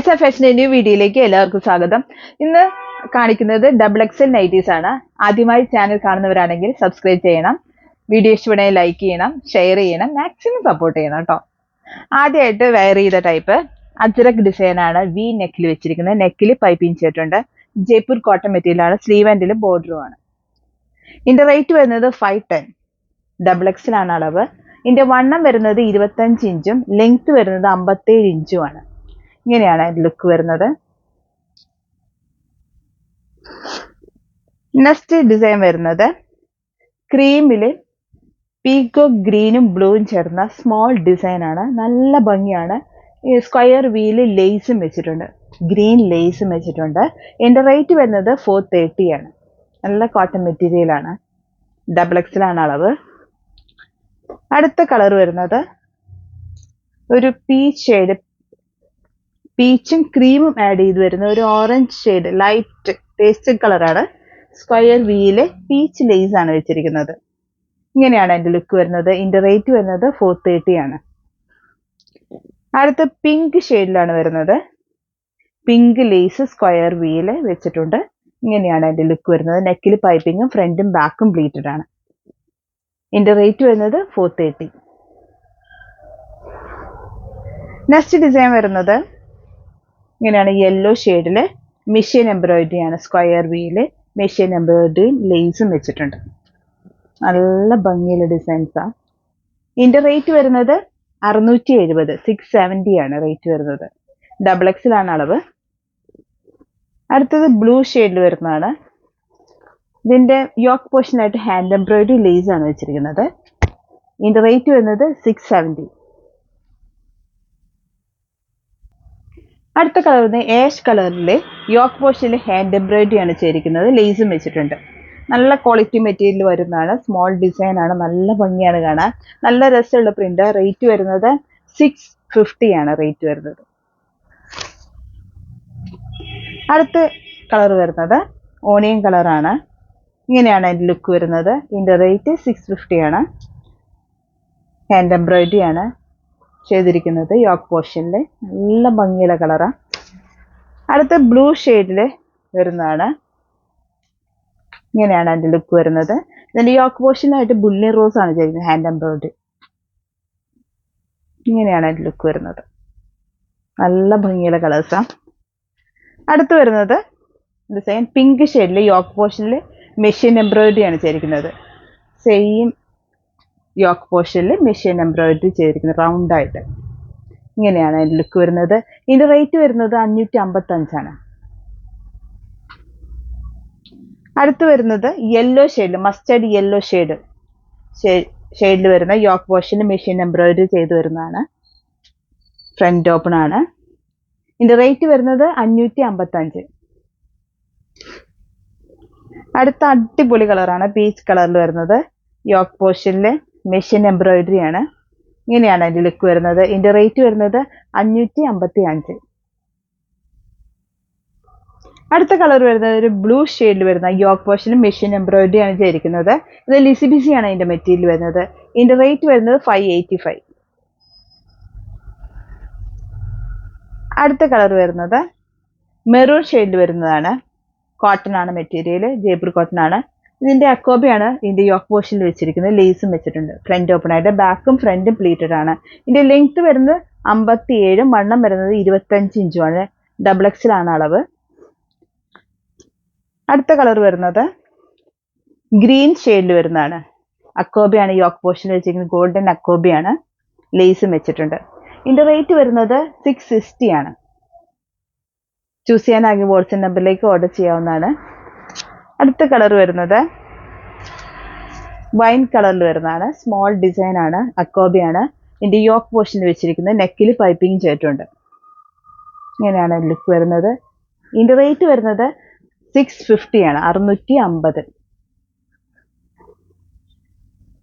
Lisa ഫാഷന്റെ new വീഡിയോയിലേക്ക് എല്ലാവർക്കും സ്വാഗതം. ഇന്ന് കാണിക്കുന്നത് XXL നൈറ്റീസ് ആണ്. ആദ്യമായി ചാനൽ കാണുന്നവരാണെങ്കിൽ സബ്സ്ക്രൈബ് ചെയ്യണം, വീഡിയോ ഇഷ്ടപ്പെടുകയാണെങ്കിൽ ലൈക്ക് ചെയ്യണം, ഷെയർ ചെയ്യണം, മാക്സിമം സപ്പോർട്ട് ചെയ്യണം കേട്ടോ. ആദ്യമായിട്ട് വെയർ ചെയ്ത ടൈപ്പ് അജ്രക് ഡിസൈൻ ആണ്. വി നെക്കിൽ വെച്ചിരിക്കുന്നത്. നെക്കിൽ പൈപ്പിംഗ് ചെയ്തിട്ടുണ്ട്. ജയ്പൂർ കോട്ടൺ മെറ്റീരിയൽ ആണ്. സ്ലീവ് ആൻഡിലും ബോർഡറും ആണ്. ഇതിന്റെ റേറ്റ് വരുന്നത് 510. XXL ആണ് അളവ്. ഇതിന്റെ വണ്ണം വരുന്നത് 25 ഇഞ്ചും ലെങ്ത് വരുന്നത് 57 ഇഞ്ചും ആണ്. ഇങ്ങനെയാണ് ലുക്ക് വരുന്നത്. നെക്സ്റ്റ് ഡിസൈൻ വരുന്നത് ക്രീമില് പീക്കോ ഗ്രീനും ബ്ലൂവും ചേർന്ന സ്മോൾ ഡിസൈൻ ആണ്. നല്ല ഭംഗിയാണ്. സ്ക്വയർ വീല് ലേസും വെച്ചിട്ടുണ്ട്. ഗ്രീൻ ലേസും വെച്ചിട്ടുണ്ട്. ഇതിന്റെ റേറ്റ് വരുന്നത് 430 ആണ്. നല്ല കോട്ടൺ മെറ്റീരിയൽ ആണ്. XXL ആണ് അളവ്. അടുത്ത കളർ വരുന്നത് ഒരു പീച്ച് ഷെയ്ഡ്, പീച്ചും ക്രീമും ആഡ് ചെയ്ത് വരുന്ന ഒരു ഓറഞ്ച് ഷെയ്ഡ്, ലൈറ്റ് പേസ്റ്റൽ കളറാണ്. സ്ക്വയർ വീല് പീച്ച് ലേസ് ആണ് വെച്ചിരിക്കുന്നത്. ഇങ്ങനെയാണ് അതിന്റെ ലുക്ക് വരുന്നത്. ഇതിന്റെ റേറ്റ് വരുന്നത് 430 ആണ്. അടുത്ത പിങ്ക് ഷെയ്ഡിലാണ് വരുന്നത്. പിങ്ക് ലേസ് സ്ക്വയർ വീല് വെച്ചിട്ടുണ്ട്. ഇങ്ങനെയാണ് അതിന്റെ ലുക്ക് വരുന്നത്. നെക്കിൽ പൈപ്പിങ്ങും ഫ്രണ്ടും ബാക്കും പ്ലീറ്റഡ് ആണ്. ഇതിന്റെ റേറ്റ് വരുന്നത് 430. നെക്സ്റ്റ് ഡിസൈൻ വരുന്നത് ഇങ്ങനെയാണ്. യെല്ലോ ഷെയ്ഡില് മെഷീൻ എംബ്രോയിഡറി ആണ്. സ്ക്വയർ വീല് മെഷീൻ എംബ്രോയിഡറി ലേസും വെച്ചിട്ടുണ്ട്. നല്ല ഭംഗിയുള്ള ഡിസൈൻസാ. ഇതിന്റെ റേറ്റ് വരുന്നത് 670, 670 ആണ് റേറ്റ് വരുന്നത്. XXL ആണ് അളവ്. അടുത്തത് ബ്ലൂ ഷെയ്ഡിൽ വരുന്നതാണ്. ഇതിന്റെ യോക്ക് പോർഷനായിട്ട് ഹാൻഡ് എംബ്രോയിഡറി ലേസ് ആണ് വെച്ചിരിക്കുന്നത്. ഇതിന്റെ റേറ്റ് വരുന്നത് 670. അടുത്ത കളർ വരുന്നത് ആഷ് കളറിലെ യോക്ക് പോർഷനിൽ ഹാൻഡ് എംബ്രോയിഡറി ആണ് ചെയ്തിരിക്കുന്നത്. ലേസും വെച്ചിട്ടുണ്ട്. നല്ല ക്വാളിറ്റി മെറ്റീരിയൽ വരുന്നതാണ്. സ്മോൾ ഡിസൈൻ ആണ്. നല്ല ഭംഗിയാണ് കാണാൻ. നല്ല രസമുള്ള പ്രിന്റ്. റേറ്റ് വരുന്നത് 650 ആണ് റേറ്റ് വരുന്നത്. അടുത്ത കളർ വരുന്നത് ഓണിയൻ കളറാണ്. ഇങ്ങനെയാണ് അതിന്റെ ലുക്ക് വരുന്നത്. ഇതിന്റെ റേറ്റ് 650 ആണ്. ഹാൻഡ് എംബ്രോയിഡറി ആണ് ചെയ്തിരിക്കുന്നത് യോക്ക് പോർഷനിൽ. നല്ല ഭംഗിയുള്ള കളറാ. അടുത്ത ബ്ലൂ ഷെയ്ഡില് വരുന്നതാണ്. ഇങ്ങനെയാണ് അതിന്റെ ലുക്ക് വരുന്നത്. ഇതിന്റെ യോക്ക് പോർഷനായിട്ട് ബുള്ളി റോസ് ആണ് ചെയ്തിരിക്കുന്നത്. Hand embroidery. ഇങ്ങനെയാണ് അതിന്റെ ലുക്ക് വരുന്നത്. നല്ല ഭംഗിയുള്ള കളേഴ്സാ. അടുത്ത് വരുന്നത് ഡിസൈൻ പിങ്ക് ഷെയ്ഡില് യോക്ക് പോർഷനിൽ മെഷീൻ എംബ്രോയിഡറി ആണ് ചെയ്തിരിക്കുന്നത്. സെയിം യോക്ക് പോർഷനിൽ മെഷീൻ എംബ്രോയിഡറി ചെയ്തിരിക്കുന്നത് റൗണ്ട് ആയിട്ട്. ഇങ്ങനെയാണ് അതിന്റെ ലുക്ക് വരുന്നത്. ഇതിന്റെ റേറ്റ് വരുന്നത് 555 ആണ്. അടുത്ത് വരുന്നത് യെല്ലോ ഷെയ്ഡ്, മസ്റ്റേർഡ് യെല്ലോ ഷെയ്ഡിൽ വരുന്ന യോക്ക് പോർഷനിൽ മെഷീൻ എംബ്രോയിഡറി ചെയ്ത് വരുന്നതാണ്. ഫ്രണ്ട് ഓപ്പൺ ആണ്. ഇതിന്റെ റേറ്റ് വരുന്നത് 555. അടുത്ത അടിപൊളി കളറാണ്. പീച്ച് കളറിൽ വരുന്നത്. യോക്ക് പോർഷനിൽ മെഷീൻ എംബ്രോയിഡറി ആണ്. ഇങ്ങനെയാണ് അതിന്റെ ലുക്ക് വരുന്നത്. ഇതിന്റെ റേറ്റ് വരുന്നത് 555. അടുത്ത കളർ വരുന്നത് ഒരു ബ്ലൂ ഷെയ്ഡിൽ വരുന്ന യോക്ക് പോർഷനിൽ മെഷീൻ എംബ്രോയിഡറി ആണ് ചെയ്തിരിക്കുന്നത്. ഇത് ലിസി ബിസി ആണ് ഇതിന്റെ മെറ്റീരിയൽ വരുന്നത്. ഇതിന്റെ റേറ്റ് വരുന്നത് 585. അടുത്ത കളർ വരുന്നത് മെറൂൺ ഷെയ്ഡിൽ വരുന്നതാണ്. കോട്ടൺ ആണ് മെറ്റീരിയൽ. ജയ്പൂർ കോട്ടൺ ആണ്. ഇതിന്റെ അക്കോബയാണ് ഇതിന്റെ യോക്ക് പോർഷനിൽ വെച്ചിരിക്കുന്നത്. ലേസും വെച്ചിട്ടുണ്ട്. ഫ്രണ്ട് ഓപ്പൺ ആയിട്ട്. ബാക്കും ഫ്രണ്ടും പ്ലീറ്റഡ് ആണ്. ഇതിന്റെ ലെങ്ത് വരുന്നത് 57, വണ്ണം വരുന്നത് 25 ഇഞ്ചുമാണ്. XXL ആണ് അളവ്. അടുത്ത കളർ വരുന്നത് ഗ്രീൻ ഷെയ്ഡിൽ വരുന്നതാണ്. അക്കോബയാണ് യോക്ക് പോർഷനിൽ വെച്ചിരിക്കുന്നത്. ഗോൾഡൻ അക്കോബയാണ്. ലേസും വെച്ചിട്ടുണ്ട്. ഇതിന്റെ റേറ്റ് വരുന്നത് 660 ആണ്. ചൂസ് ചെയ്യാനാಗಿ വാട്സ്ആപ്പ് നമ്പറിലേക്ക് ഓർഡർ ചെയ്യാവുന്നതാണ്. അടുത്ത കളർ വരുന്നത് വൈൻ കളറിൽ വരുന്നതാണ്. സ്മോൾ ഡിസൈൻ ആണ്. അക്കോബയാണ്. ഇതിന്റെ യോക്ക് പോർഷനിൽ വെച്ചിരിക്കുന്നത്. നെക്കിൽ പൈപ്പിംഗ് ചെയ്തിട്ടുണ്ട്. ഇങ്ങനെയാണ് ലുക്ക് വരുന്നത്. ഇതിന്റെ റേറ്റ് വരുന്നത് 650 ആണ്. 650.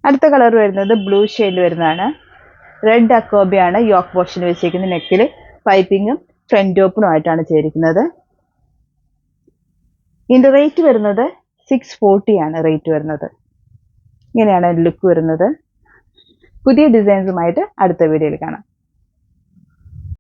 അടുത്ത കളർ വരുന്നത് ബ്ലൂ ഷെയ്ഡിൽ വരുന്നതാണ്. റെഡ് അക്കോബയാണ് യോക്ക് പോർഷനിൽ വെച്ചിരിക്കുന്നത്. നെക്കിൽ പൈപ്പിങ്ങും ഫ്രണ്ട് ഓപ്പണും ആയിട്ടാണ് ചെയ്തിരിക്കുന്നത്. ഇതിന്റെ റേറ്റ് വരുന്നത് 640 ആണ് റേറ്റ് വരുന്നത്. ഇങ്ങനെയാണ് ലുക്ക് വരുന്നത്. പുതിയ ഡിസൈൻസുമായിട്ട് അടുത്ത വീഡിയോയിൽ കാണാം.